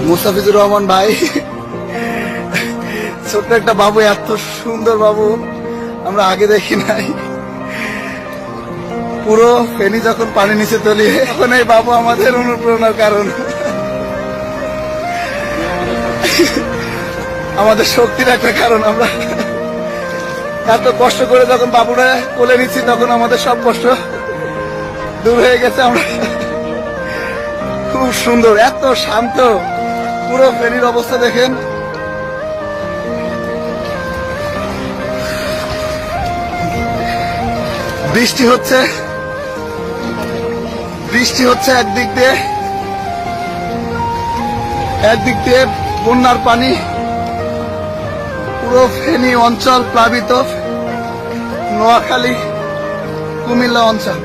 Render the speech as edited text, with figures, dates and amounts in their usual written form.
মুস্তাফিজুর রহমান ভাই, ছোট্ট একটা বাবু, এত সুন্দর বাবু আমরা আগে দেখি নাই। পুরো ফেনী যখন পানি নিচে তলিয়ে, তখন এই বাবু আমাদের অনুপ্রেরণার কারণ, আমাদের শক্তির একটা কারণ। আমরা এত কষ্ট করে যখন বাবুরা কোলে নিচ্ছি, তখন আমাদের সব কষ্ট দূর হয়ে গেছে। আমরা খুব সুন্দর, এত শান্ত। পুরো ফেনীর অবস্থা দেখেন। বৃষ্টি হচ্ছে একদিক দিয়ে বন্যার পানি, পুরো ফেনী অঞ্চল প্লাবিত, নোয়াখালী কুমিল্লা অঞ্চল।